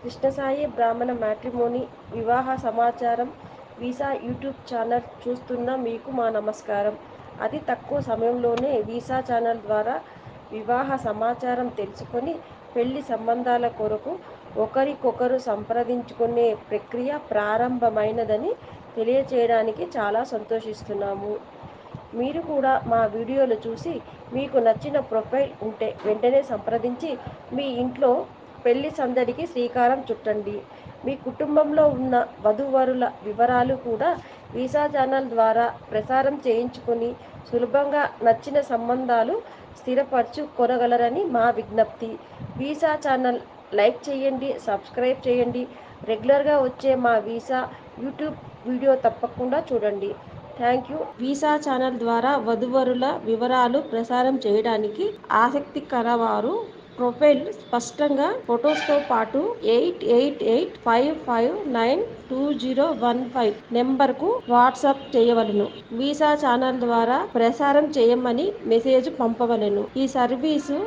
కృష్ణసాయి బ్రాహ్మణ మ్యాట్రిమోనీ వివాహ సమాచారం వీసా యూట్యూబ్ ఛానల్ చూస్తున్న మీకు మా నమస్కారం. అతి తక్కువ సమయంలోనే వీసా ఛానల్ ద్వారా వివాహ సమాచారం తెలుసుకొని పెళ్లి సంబంధాల కొరకు ఒకరికొకరు సంప్రదించుకునే ప్రక్రియ ప్రారంభమైనదని తెలియచేయడానికి చాలా సంతోషిస్తున్నాము. మీరు కూడా మా వీడియోలు చూసి మీకు నచ్చిన ప్రొఫైల్ ఉంటే వెంటనే సంప్రదించి మీ ఇంట్లో పెళ్లి సందడికి శ్రీకారం చుట్టండి. మీ కుటుంబంలో ఉన్న వధూవరుల వివరాలు కూడా వీసా ఛానల్ ద్వారా ప్రసారం చేయించుకొని సులభంగా నచ్చిన సంబంధాలు స్థిరపరచుకొనగలరని మా విజ్ఞప్తి. వీసా ఛానల్ లైక్ చేయండి, సబ్స్క్రైబ్ చేయండి. రెగ్యులర్గా వచ్చే మా వీసా యూట్యూబ్ వీడియో తప్పకుండా చూడండి. Thank you. వీసా ఛానల్ ద్వారా వధూవరుల వివరాలు ప్రసారం చేయడానికి ఆసక్తికరవారు ప్రొఫైల్ స్పష్టంగా ఫొటోస్తో పాటు 8885592015 నెంబర్కు వాట్సాప్ చేయవలెను. వీసా ఛానల్ ద్వారా ప్రసారం చేయమని మెసేజ్ పంపవలెను. ఈ సర్వీసు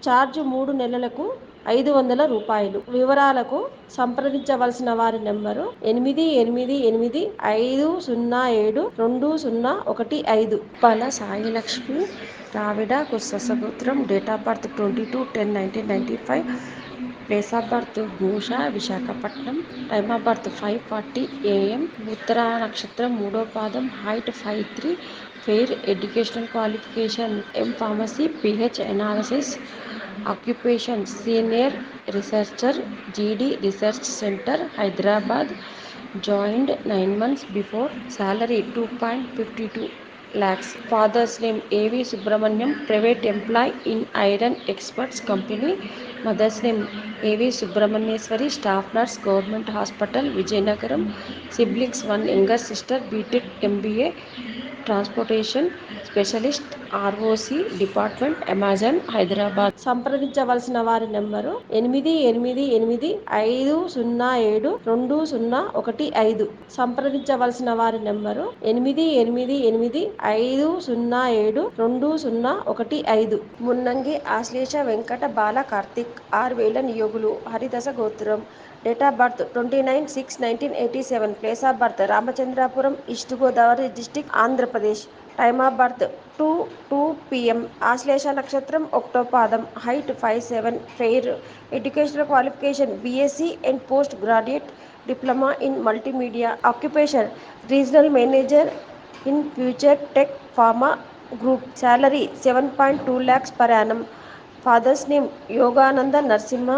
ఛార్జ్ 3 నెలలకు రూ. 500. వివరాలకు సంప్రదించవలసిన వారి నెంబరు 8885072015. పల సాయిలక్ష్మి, ద్రావిడ కుశసగోత్రం. Date of birth 22/10/1995. Place of birth Bhusha, Visakhapatnam. Time of birth 5:40 AM. ఉత్తరా నక్షత్రం, 3వ పాదం. Height 5'3". Fair. Educational qualification M.Pharmacy, PH Analysis. Occupation senior researcher, GD research centre, Hyderabad. Joined 9 months before. Salary 2.52 lakhs. Father's name A.V. Subramaniam, private employee in Iron Experts Company. Mother's name A.V. Subramanyeswari, staff nurse, Government Hospital, Vijayanagaram. Siblings, one younger sister, B.Tech MBA, transportation specialist, ROC department, Amazon, Hyderabad. సంప్రదించవలసిన వారి number 8885072015. సంప్రదించవలసిన వారి number 8885072015. Munnangi Ashlesha Venkata బాల కార్తిక్. 6000 నియోగులు. హరిదశ గోత్రం. Date of birth 29/6/1987. Place of birth Ramachandrapuram, east Godavari district, Andhra Pradesh. Time of birth 2:02 PM. Ashlesha నక్షత్రం, 1వ పాదం. Height 5'7". Fair. Educational qualification BSc and post graduate diploma in multimedia. Occupation regional manager in future tech pharma group. Salary 7.2 lakhs per annum. Father's name Yogananda Narasimha,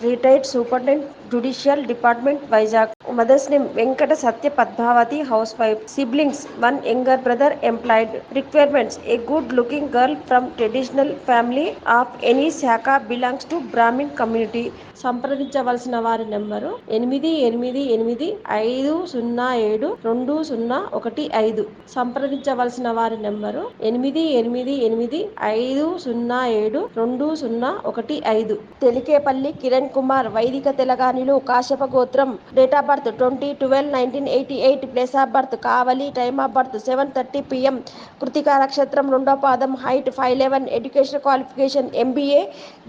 retired superintendent, Judicial Department, Vizag. Mother's name Venkata Satya Padmavati, housewife. Siblings, one younger brother, employed. Requirements: a good looking girl from traditional family of any shaka, belongs to Brahmin community. సంప్రదించవలసిన వారి number 8885072015. సంప్రదించవలసిన వారి number 8885072015. తెలికేపల్లి Kiran Kumar, వైదిక తెలగానిలు, కాశ్యప గోత్రం. Date of birth 20/12/1988. Place of birth Kavali. Time of birth 7:30 PM. Krittika నక్షత్రం, 2వ పాదం. Height 5'11". Education qualification MBA,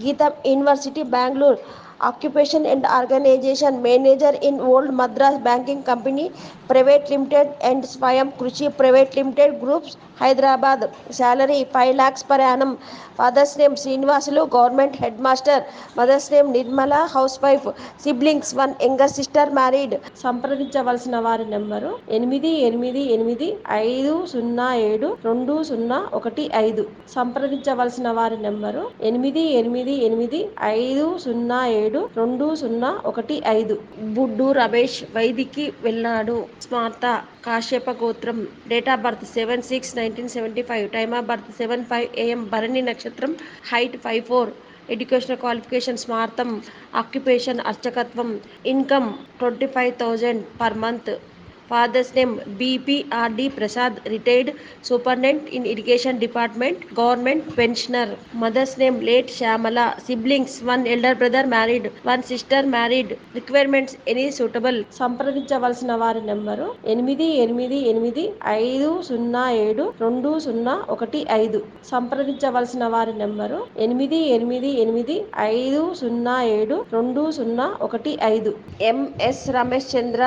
GITAM university, Bengaluru. Occupation and organisation manager in old Madras banking company private limited and Swayam Krishi private limited groups, Hyderabad. Salary 5 lakhs per annum. Father's name Srinivasulu, government headmaster. Mother's name Nirmala, housewife. Siblings, one younger sister, married. సంప్రదించవలసిన వారి number 8885072015. సంప్రదించవలసిన వారి number 8885072015. Buddu Ramesh, Vaidiki Velnadu, Smartha, Kashyapa గోత్రం. Date of birth 7/6/1975. Time of birth 7:05 AM. Bharani నక్షత్రం. Height 5'4". Educational qualification స్మార్తం. Occupation అర్చకత్వం. Income 25,000 per month. Father's name BPRD Prasad, retired superintendent in irrigation department, government pensioner. Mother's name late Shyamala. Siblings, one elder brother married, one sister married. Requirements any suitable. సంప్రదించవలసిన వారి number 8885072015. సంప్రదించవలసిన వారి number 8885072015. MS Ramesh Chandra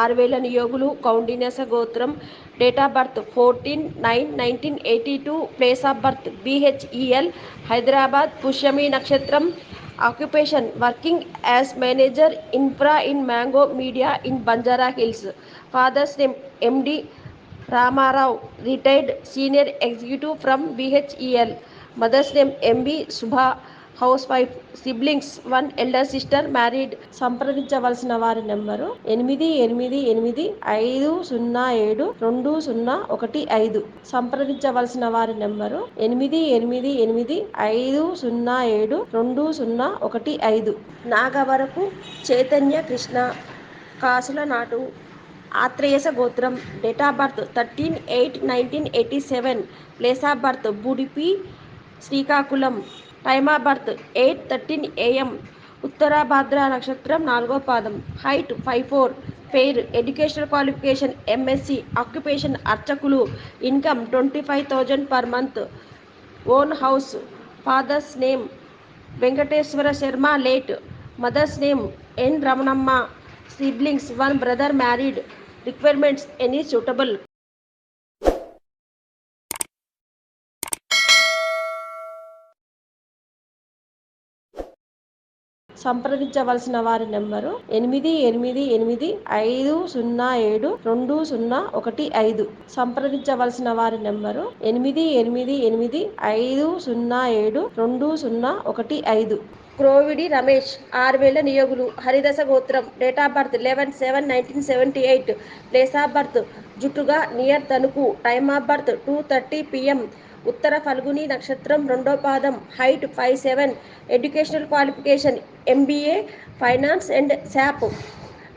6000 నియోగులు, కౌండిన్యస గోత్రం, date of birth 14/9/1982, place of birth BHEL Hyderabad, Pushyami నక్షత్రం, occupation working as manager infra in mango media in Banjara Hills. Father's name MD Ramarao, retired senior executive from BHEL. Mother's name MB Subha, house wife. Siblings, one elder sister married. సంప్రదించవలసిన వారి number 8885072015. సంప్రదించవలసిన వారి number 8885072015. Nagavarapu Chaitanya Krishna, కాసుల నాటు, ఆత్రేయస గోత్రం, date of birth 13/8/1987, place of birth Budipi Srikakulam, time of birth 8:13 AM, Uttarabhadra నక్షత్రం, 4వ పాదం, height 5'4", fair, educational qualification MSc, occupation అర్చకులు, income 25,000 per month, own house. Father's name Venkateswara Sarma, late. Mother's name N Ramanamma. Siblings, one brother married. Requirements any suitable. సంప్రదించవలసిన వారి number 8885072015. సంప్రదించవలసిన వారి number 8885072015. క్రోవిడి Ramesh 6000 నియోగులు, హరిదశ గోత్రం, date of birth 11/7/1978, place of birth జుట్టుగా near Tanuku, time of birth 2:30 PM, Uttara Phalguni నక్షత్రం, 2వ పాదం, height 5'7", educational qualification MBA finance and SAP,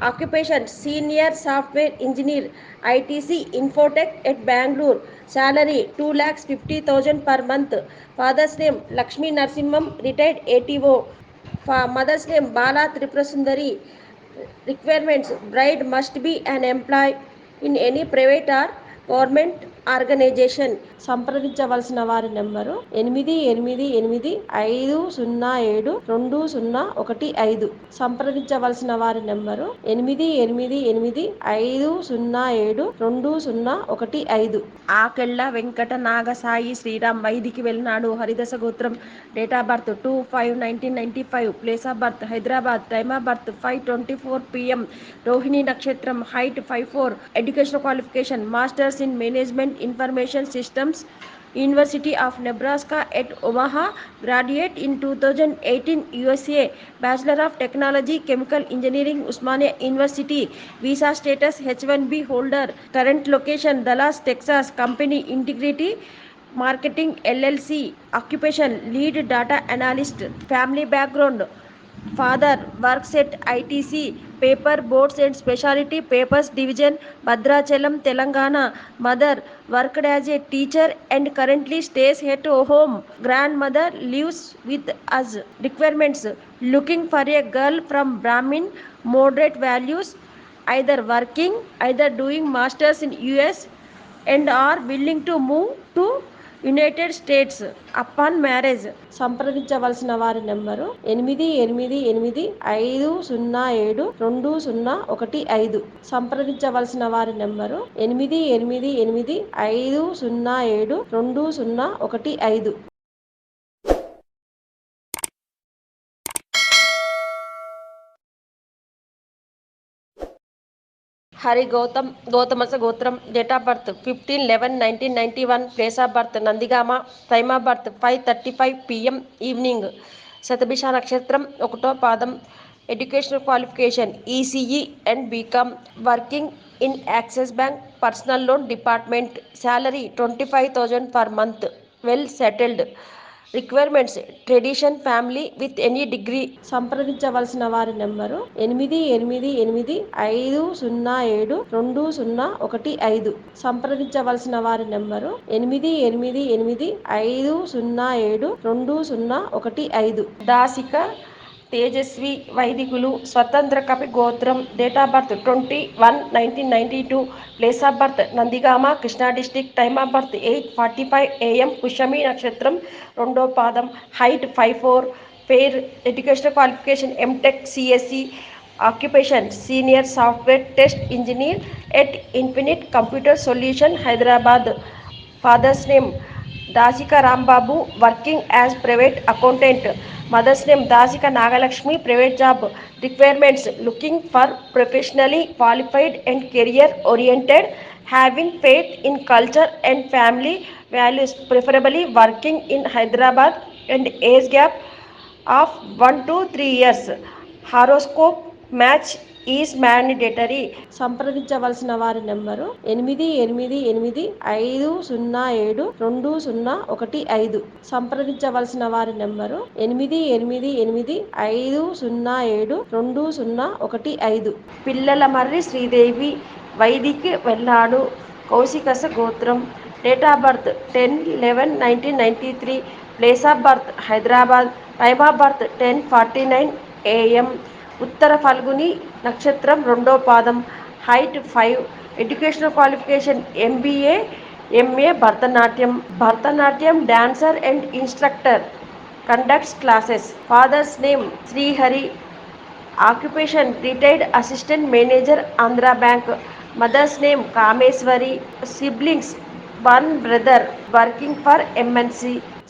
occupation senior software engineer, ITC Infotech at Bengaluru, salary 2,50,000 per month. Father's name Lakshmi Narasimham, retired ATO. Mother's name Bala Tripurasundari. Requirements bride must be an employ in any private or government organisation. సంప్రదించవలసిన వారి number 8885072015. సంప్రదించవలసిన వారి number 8885072015. Akella Venkata Nagasai Sriram, Vaidiki వెళ్ళినాడు, హరిదశ గోత్రం, date of birth 2/5/1995, place of birth Hyderabad, time of birth 5:24 PM, Rohini నక్షత్రం, height 5'4", educational qualification masters in management information systems, university of Nebraska at Omaha, graduate in 2018 USA, bachelor of technology chemical engineering Osmania university, visa status H1B holder, current location Dallas Texas, company Integrity Marketing LLC, occupation lead data analyst. Family background, father works at ITC paper boards and speciality papers division, Bhadrachalam, Telangana. Mother worked as a teacher and currently stays at home. Grandmother lives with us. Requirements looking for a girl from Brahmin moderate values, either working, either doing masters in US and are willing to move to United States upon marriage. సంప్రదించవలసిన వారి number 8885072015. సంప్రదించవలసిన వారి number 8885072015. Hari Gautam, గౌతమస గోత్రం, date of birth 15/11/1991, place of birth Nandigama, time of birth 5:35 PM evening, Shatabhisha నక్షత్రం, 1వ పాదం, educational qualification ECE and BCom, working in axis bank personal loan department, salary 25,000 per month, well settled. Requirements tradition family with any degree. సంప్రదించవలసిన వారి number 8885072015. సంప్రదించవలసిన వారి number 8885072015. దాసిక Tejaswi వైదికులు స్వతంత్ర కపి గోత్రం. Date of birth 20/1/1992. Place of birth Nandigama Krishna district. Time of birth 8:45 AM. Pushyami నక్షత్రం రెండో పాదం. Height 5'4". పేర్ educational qualification M Tech CSC. Occupation senior software test engineer at Infinite Computer Solution Hyderabad. Father's name Dasika Rambabu, working as private accountant. Mother's name Dasika Nagalakshmi, private job. Requirements looking for professionally qualified and career oriented, having faith in culture and family values, preferably working in Hyderabad and age gap of 1 to 3 years. Horoscope match is mandatory. సంప్రదించవలసిన వారి number 8885072015. సంప్రదించవలసిన వారి number 8885072015. పిల్లల మర్రి శ్రీదేవి వైదికి వెళ్ళాడు కౌశికస గోత్రం. Date of birth 10/11/1993. Place of birth Hyderabad. Time of birth 10:49 AM. Uttara Phalguni నక్షత్రం రెండో పాదం. Height 5. Educational qualification MBA MA Bharatanatyam dancer and instructor. Conducts classes. Father's name Srihari. Occupation retired assistant manager Andhra bank. Mother's name Kameshwari. Siblings 1 brother, working for MNC.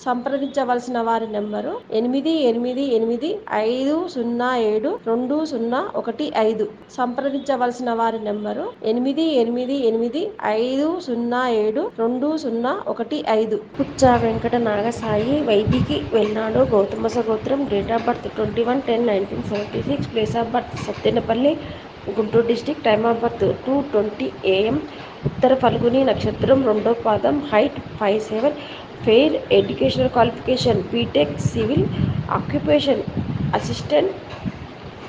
సంప్రదించవలసిన వారి number 8885072015. సంప్రదించవలసిన వారి number 8885072015. పుచ్చ వెంకట నాగసాయి వైదికి వెళ్ళాడు గౌతమస గోత్రం. Date of birth 21/10/1976. Place of birth Sattenapalli Guntur district. Time of birth 2:20 AM. Uttara Phalguni నక్షత్రం రెండో పాదం. Height 5'7". Fair educational qualification B Tech civil. Occupation assistant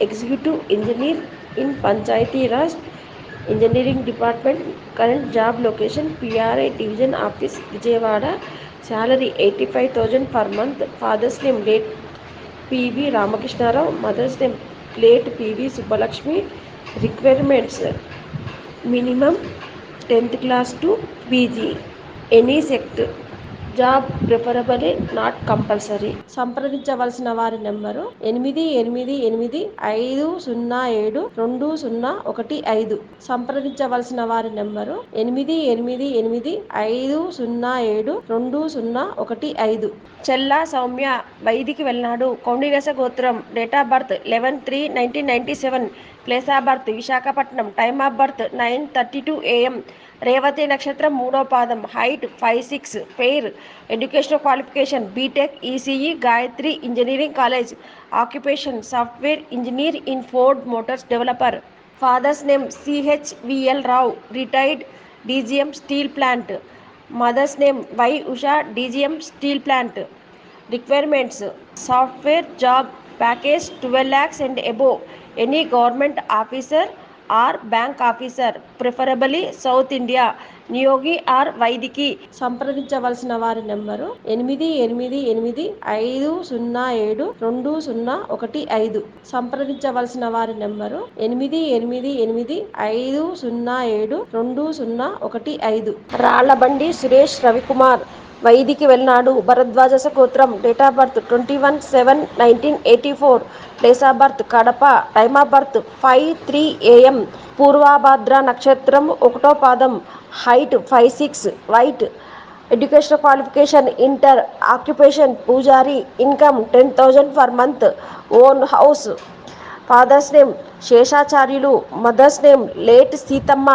executive engineer in Panchayati Raj engineering department. Current job location PRI division office Vijayawada. Salary 85,000 per month. Father's name late PV Ramakrishnarao. Mother's name late PV Subbalakshmi. Requirements minimum 10th class to PG. Any sect. Job preferable not compulsory. సంప్రదించవలసిన వారి number 8885072015. సంప్రదించవలసిన వారి number 8885072015. చెల్లా సౌమ్య వైదికి వెళ్ళాడు కౌండిన్యస గోత్రం. Date of birth 11/3/1997. Place of birth Visakhapatnam. Time of birth 9:32 AM. Revati నక్షత్రం మూడో పాదం. Height 5'6". Fair educational qualification B Tech ECE Gayatri engineering college. Occupation software engineer in Ford Motors developer. Father's name CHVL Rao. Retired DGM steel plant. Mother's name Y Usha. DGM steel plant. Requirements software job. Package 12 lakhs and above. Any government officer or bank officer, preferably South India. Niyogi or Vaidiki. సంప్రదించవలసిన వారి number 8885072015. సంప్రదించవలసిన వారి number 8885072015. Rallabandi Suresh Ravikumar Vaidiki వెళ్ళాడు భరద్వాజ గోత్రం. Date of birth 21/7/1984. Place of birth Kadapa. Time of birth 5:03 AM. Purvabhadra నక్షత్రం ఒకటో పాదం. Height 5'6". White. Educational qualification inter. Occupation పూజారి. Income 10,000 per month. Own house. Father's name Seshacharyulu. Mother's name late Seethamma.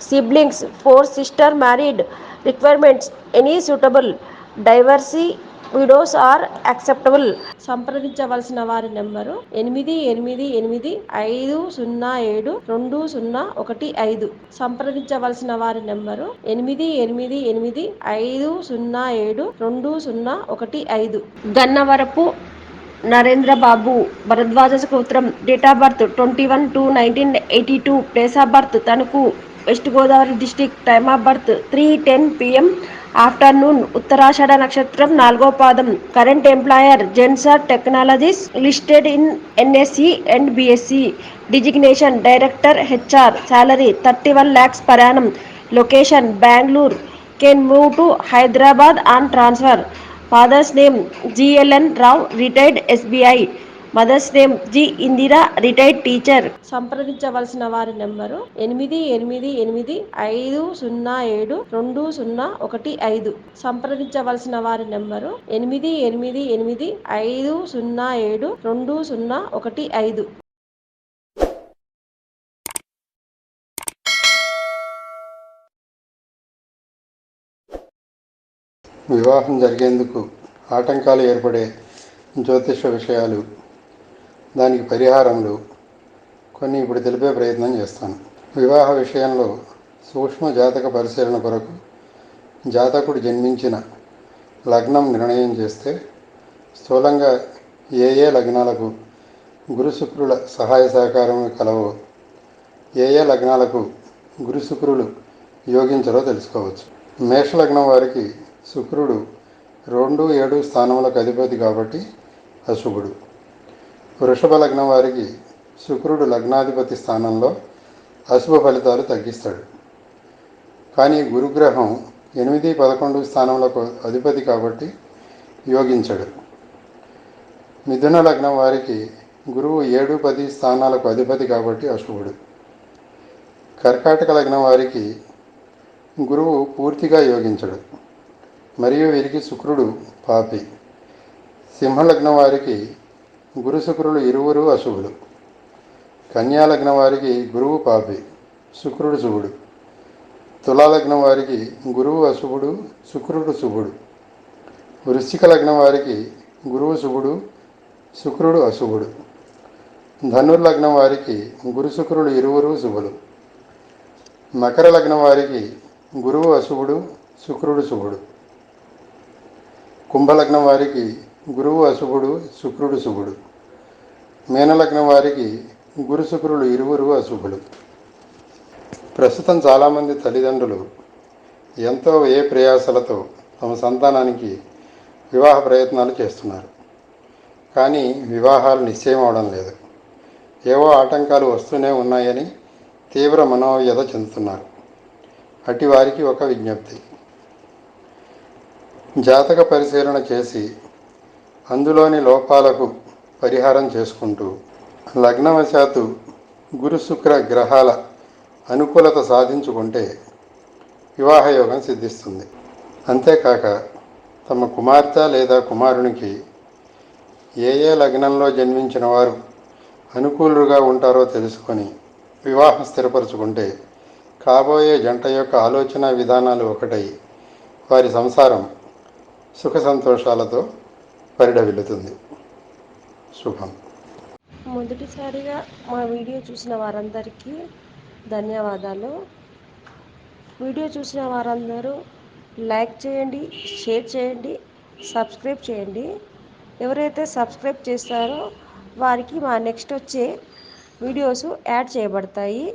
Siblings 4 sisters married. Requirements any suitable. Divorcee widows are acceptable. సంప్రదించవలసిన వారి number 8885072015. సంప్రదించవలసిన వారి number 8885072015. Gannavarapu Narendra Babu Bharadwaj సూత్రం. Date of birth 21/2/1982. Place of birth Tanuku, west Godavari district. Time of birth 3:10 PM afternoon. ఉత్తరాషాఢ నక్షత్రం, 4వ పాదం. Current employer Zensar technologies listed in NSE and BSE. Designation director HR. Salary 31 lakhs per annum. Location Bengaluru. Can move to Hyderabad on transfer. Father's name GLN Rao, retired SBI. Mother's name G Indira, retired teacher. సంప్రదించవలసిన వారి number 8885072015. సంప్రదించవలసిన వారి number 8885072015. వివాహం జరిగేందుకు ఆటంకాలు ఏర్పడే జ్యోతిష విషయాలు, దానికి పరిహారములు కొన్ని ఇప్పుడు తెలిపే ప్రయత్నం చేస్తాను. వివాహ విషయంలో సూక్ష్మ జాతక పరిశీలన కొరకు జాతకుడు జన్మించిన లగ్నం నిర్ణయం చేస్తే స్థూలంగా ఏ లగ్నాలకు గురు శుక్రుల సహాయ సహకారము కలవో, ఏ లగ్నాలకు గురు శుక్రులు యోగించరో తెలుసుకోవచ్చు. మేషలగ్నం వారికి శుక్రుడు 2-7 స్థానములకు అధిపతి కాబట్టి అశుభుడు. వృషభ లగ్నం వారికి శుక్రుడు లగ్నాధిపతి స్థానంలో అశుభ ఫలితాలు తగ్గిస్తాడు. కానీ గురుగ్రహం 8-11 స్థానములకు అధిపతి కాబట్టి యోగించడు. మిథున లగ్నం వారికి గురువు 7-10 స్థానాలకు అధిపతి కాబట్టి అశుభుడు. కర్కాటక లగ్నం వారికి గురువు పూర్తిగా యోగించడు మరియు వీరికి శుక్రుడు పాపి. సింహలగ్నం వారికి గురు శుక్రులు ఇరువురు అశుభులు. కన్యాలగ్నం వారికి గురువు పాపి, శుక్రుడు శుభుడు. తులాలగ్నం వారికి గురువు అశుభుడు, శుక్రుడు శుభుడు. వృశ్చిక లగ్నం వారికి గురువు శుభుడు, శుక్రుడు అశుభుడు. ధనుర్లగ్నం వారికి గురు శుక్రులు ఇరువురు శుభులు. మకర లగ్నం వారికి గురువు అశుభుడు, శుక్రుడు శుభుడు. కుంభలగ్నం వారికి గురువు అశుభుడు, శుక్రుడు శుభుడు. మీనలగ్నం వారికి గురు శుక్రులు ఇరువురు అశుభులు. ప్రస్తుతం చాలామంది తల్లిదండ్రులు ఎంతో ప్రయాసలతో తమ సంతానానికి వివాహ ప్రయత్నాలు చేస్తున్నారు. కానీ వివాహాలు నిశ్చయం అవడం లేదు. ఏవో ఆటంకాలు వస్తూనే ఉన్నాయని తీవ్ర మనోవ్యధ చెందుతున్నారు. అట్టి వారికి ఒక విజ్ఞప్తి. జాతక పరిశీలన చేసి అందులోని లోపాలకు పరిహారం చేసుకుంటూ లగ్నవశాత్తు గురు శుక్ర గ్రహాల అనుకూలత సాధించుకుంటే వివాహయోగం సిద్ధిస్తుంది. అంతేకాక తమ కుమార్తె లేదా కుమారునికి ఏ లగ్నంలో జన్మించిన వారు అనుకూలుగా ఉంటారో తెలుసుకొని వివాహం స్థిరపరచుకుంటే కాబోయే జంట యొక్క ఆలోచన విధానాలు ఒకటై వారి సంసారం సుఖ సంతోషాలతో పరిడవిల్లుతుంది. శుభం. మొదటిసారిగా మా వీడియో చూసిన వారందరికీ ధన్యవాదాలు. వీడియో చూసిన వారందరూ లైక్ చేయండి, షేర్ చేయండి, సబ్స్క్రైబ్ చేయండి. ఎవరైతే సబ్స్క్రైబ్ చేస్తారో వారికి మా నెక్స్ట్ వచ్చే వీడియోస్ యాడ్ చేయబడతాయి.